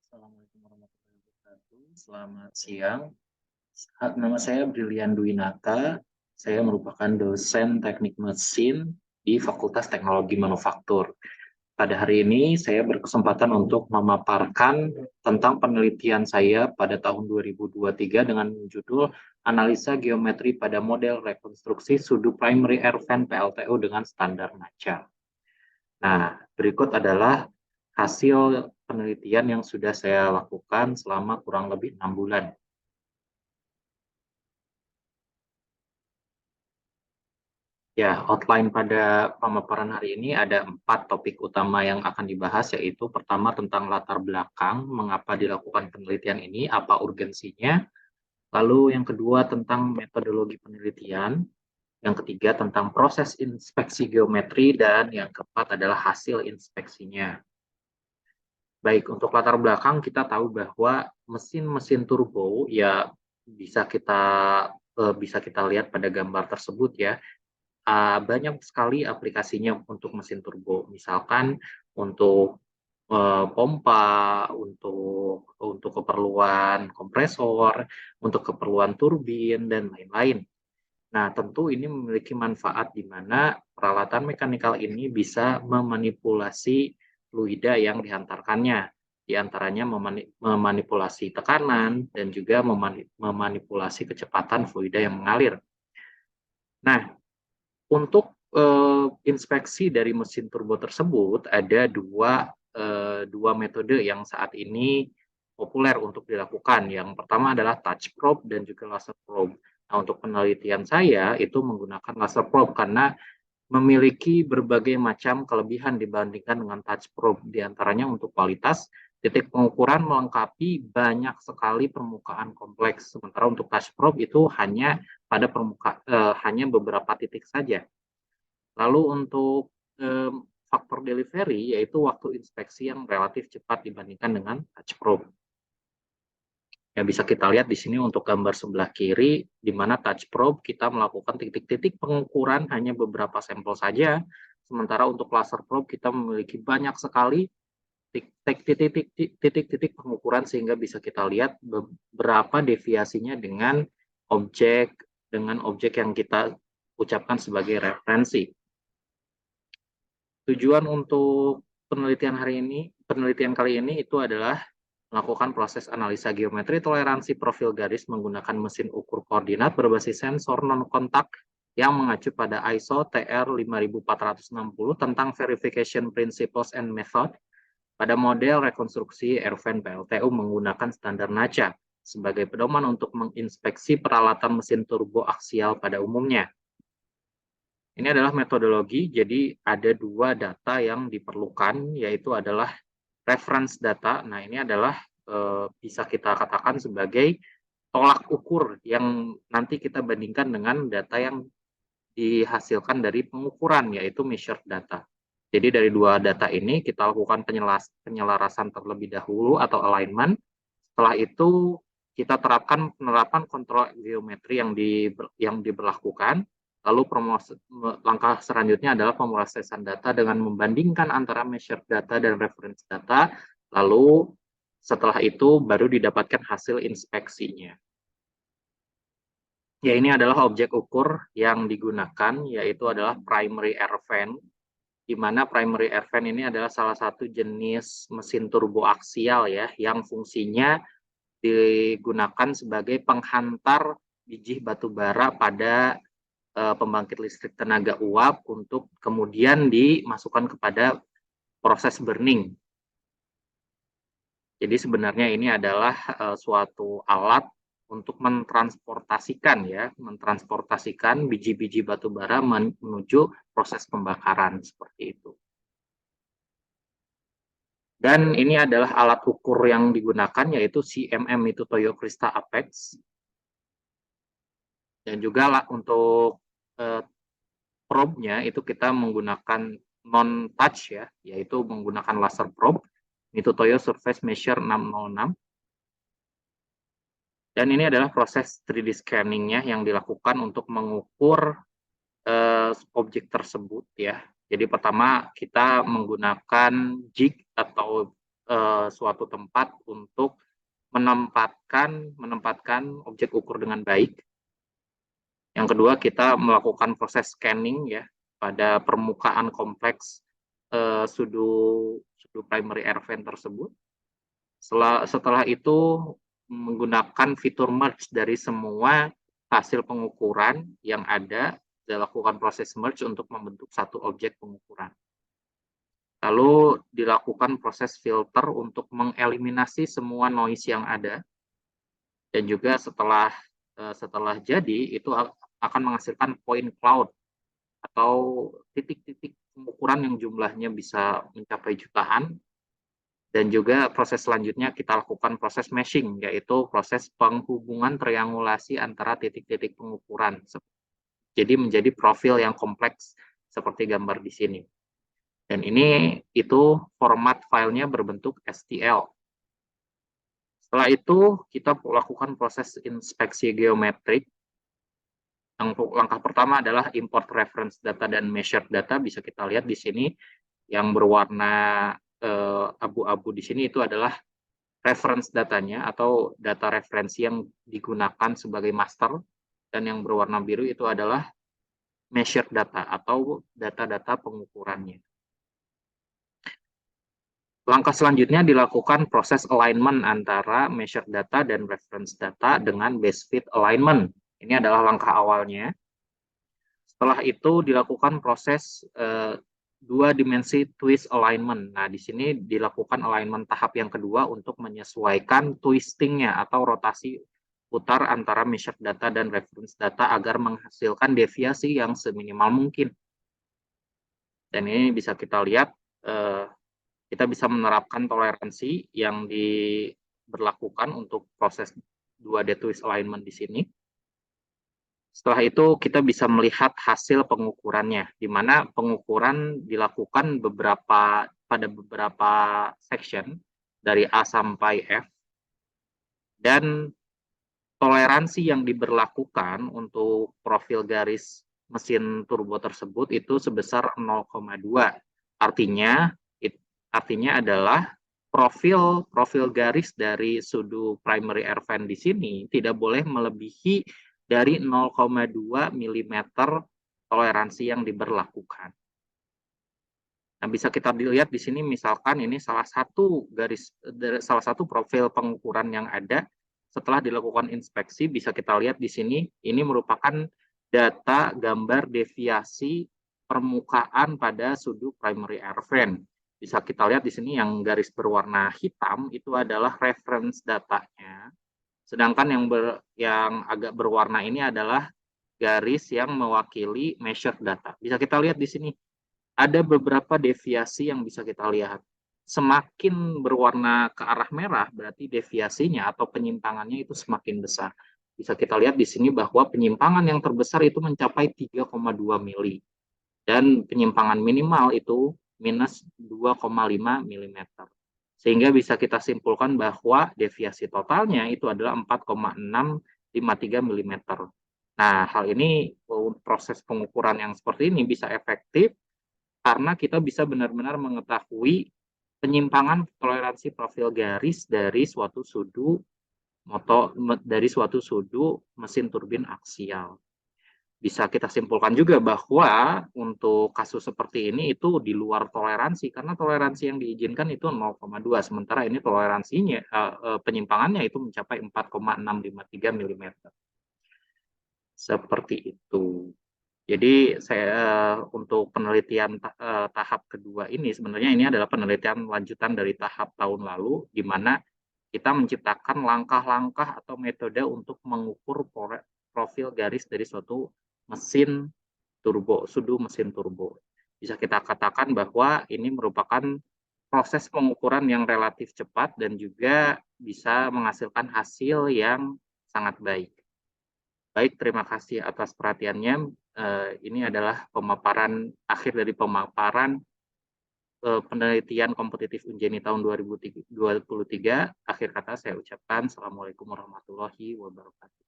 Assalamualaikum warahmatullahi wabarakatuh. Selamat siang. Nama saya Brilian Dwinata. Saya merupakan dosen teknik mesin di Fakultas Teknologi Manufaktur. Pada hari ini saya berkesempatan untuk memaparkan tentang penelitian saya pada tahun 2023 dengan judul Analisa Geometri pada Model Rekonstruksi Sudu Primary Air Fan PLTU dengan Standar NACA. Nah, berikut adalah hasil penelitian yang sudah saya lakukan selama kurang lebih 6 bulan. Ya, outline pada pemaparan hari ini ada 4 topik utama yang akan dibahas, yaitu pertama tentang latar belakang, mengapa dilakukan penelitian ini, apa urgensinya, lalu yang kedua tentang metodologi penelitian, yang ketiga tentang proses inspeksi geometri, dan yang keempat adalah hasil inspeksinya. Baik, untuk latar belakang kita tahu bahwa mesin-mesin turbo ya bisa kita lihat pada gambar tersebut ya. Banyak sekali aplikasinya untuk mesin turbo. Misalkan untuk pompa, untuk keperluan kompresor, untuk keperluan turbin dan lain-lain. Nah, tentu ini memiliki manfaat di mana peralatan mekanikal ini bisa memanipulasi fluida yang dihantarkannya. Di antaranya memanipulasi tekanan dan juga memanipulasi kecepatan fluida yang mengalir. Nah, untuk inspeksi dari mesin turbo tersebut ada dua metode yang saat ini populer untuk dilakukan. Yang pertama adalah touch probe dan juga laser probe. Nah, untuk penelitian saya itu menggunakan laser probe karena memiliki berbagai macam kelebihan dibandingkan dengan touch probe. Di antaranya untuk kualitas, titik pengukuran melengkapi banyak sekali permukaan kompleks. Sementara untuk touch probe itu hanya beberapa titik saja. Lalu untuk faktor delivery, yaitu waktu inspeksi yang relatif cepat dibandingkan dengan touch probe. Yang bisa kita lihat di sini untuk gambar sebelah kiri, di mana touch probe kita melakukan titik-titik pengukuran hanya beberapa sampel saja, sementara untuk laser probe kita memiliki banyak sekali titik-titik pengukuran sehingga bisa kita lihat berapa deviasinya dengan objek yang kita ucapkan sebagai referensi. Tujuan untuk penelitian kali ini itu adalah melakukan proses analisa geometri toleransi profil garis menggunakan mesin ukur koordinat berbasis sensor non-kontak yang mengacu pada ISO TR 5460 tentang Verification Principles and Method pada model rekonstruksi airfan PLTU menggunakan standar NACA sebagai pedoman untuk menginspeksi peralatan mesin turbo aksial pada umumnya. Ini adalah metodologi, jadi ada 2 data yang diperlukan, yaitu adalah reference data. Nah, ini adalah bisa kita katakan sebagai tolak ukur yang nanti kita bandingkan dengan data yang dihasilkan dari pengukuran, yaitu measured data. Jadi dari 2 data ini kita lakukan penyelarasan terlebih dahulu atau alignment. Setelah itu kita terapkan penerapan kontrol geometri yang diberlakukan. Lalu langkah selanjutnya adalah pemrosesan data dengan membandingkan antara measured data dan reference data. Lalu setelah itu baru didapatkan hasil inspeksinya. Ya, ini adalah objek ukur yang digunakan, yaitu adalah primary air fan, di mana primary air fan ini adalah salah satu jenis mesin turbo aksial ya, yang fungsinya digunakan sebagai penghantar biji batu bara pada pembangkit listrik tenaga uap untuk kemudian dimasukkan kepada proses burning. Jadi sebenarnya ini adalah suatu alat untuk mentransportasikan biji-biji batu bara menuju proses pembakaran seperti itu. Dan ini adalah alat ukur yang digunakan, yaitu CMM itu Toyo Krista Apex. Dan juga untuk probe-nya itu kita menggunakan non-touch ya, yaitu menggunakan laser probe. Itu Toyo Surface Measure 606. Dan ini adalah proses 3D scanning-nya yang dilakukan untuk mengukur objek tersebut ya. Jadi pertama kita menggunakan jig atau suatu tempat untuk menempatkan objek ukur dengan baik. Yang kedua, kita melakukan proses scanning ya pada permukaan kompleks sudu primary air vent tersebut. Setelah itu menggunakan fitur merge dari semua hasil pengukuran yang ada, dilakukan proses merge untuk membentuk satu objek pengukuran. Lalu dilakukan proses filter untuk mengeliminasi semua noise yang ada, dan juga setelah jadi itu akan menghasilkan point cloud atau titik-titik pengukuran yang jumlahnya bisa mencapai jutaan. Dan juga proses selanjutnya kita lakukan proses meshing, yaitu proses penghubungan triangulasi antara titik-titik pengukuran. Jadi menjadi profil yang kompleks seperti gambar di sini. Dan ini itu format filenya berbentuk STL. Setelah itu kita lakukan proses inspeksi geometrik. Langkah pertama adalah import reference data dan measured data. Bisa kita lihat di sini yang berwarna abu-abu di sini itu adalah reference datanya atau data referensi yang digunakan sebagai master, dan yang berwarna biru itu adalah measured data atau data-data pengukurannya. Langkah selanjutnya dilakukan proses alignment antara measured data dan reference data dengan base fit alignment. Ini adalah langkah awalnya. Setelah itu dilakukan proses dua dimensi twist alignment. Nah, di sini dilakukan alignment tahap yang kedua untuk menyesuaikan twistingnya atau rotasi putar antara measured data dan reference data agar menghasilkan deviasi yang seminimal mungkin. Dan ini bisa kita lihat, kita bisa menerapkan toleransi yang diberlakukan untuk proses 2D twist alignment di sini. Setelah itu kita bisa melihat hasil pengukurannya, di mana pengukuran dilakukan pada beberapa section dari A sampai F, dan toleransi yang diberlakukan untuk profil garis mesin turbo tersebut itu sebesar 0,2. Artinya adalah profil garis dari sudu primary air vent di sini tidak boleh melebihi dari 0,2 mm toleransi yang diberlakukan. Nah, bisa kita dilihat di sini misalkan ini salah satu profil pengukuran yang ada setelah dilakukan inspeksi. Bisa kita lihat di sini ini merupakan data gambar deviasi permukaan pada sudu primary air vent. Bisa kita lihat di sini yang garis berwarna hitam itu adalah reference datanya. Sedangkan yang agak berwarna ini adalah garis yang mewakili measured data. Bisa kita lihat di sini ada beberapa deviasi yang bisa kita lihat. Semakin berwarna ke arah merah berarti deviasinya atau penyimpangannya itu semakin besar. Bisa kita lihat di sini bahwa penyimpangan yang terbesar itu mencapai 3,2 mili dan penyimpangan minimal itu minus 2,5 mm. Sehingga bisa kita simpulkan bahwa deviasi totalnya itu adalah 4,653 mm. Nah, hal ini proses pengukuran yang seperti ini bisa efektif karena kita bisa benar-benar mengetahui penyimpangan toleransi profil garis dari suatu sudu mesin turbin aksial. Bisa kita simpulkan juga bahwa untuk kasus seperti ini itu di luar toleransi, karena toleransi yang diizinkan itu 0,2, sementara ini toleransinya penyimpangannya itu mencapai 4,653 mm. Seperti itu. Jadi untuk penelitian tahap kedua ini sebenarnya ini adalah penelitian lanjutan dari tahap tahun lalu, di mana kita menciptakan langkah-langkah atau metode untuk mengukur profil garis dari suatu mesin turbo, sudu mesin turbo. Bisa kita katakan bahwa ini merupakan proses pengukuran yang relatif cepat dan juga bisa menghasilkan hasil yang sangat baik. Baik, terima kasih atas perhatiannya. Ini adalah akhir dari pemaparan penelitian kompetitif Unjeni tahun 2023. Akhir kata saya ucapkan Assalamualaikum warahmatullahi wabarakatuh.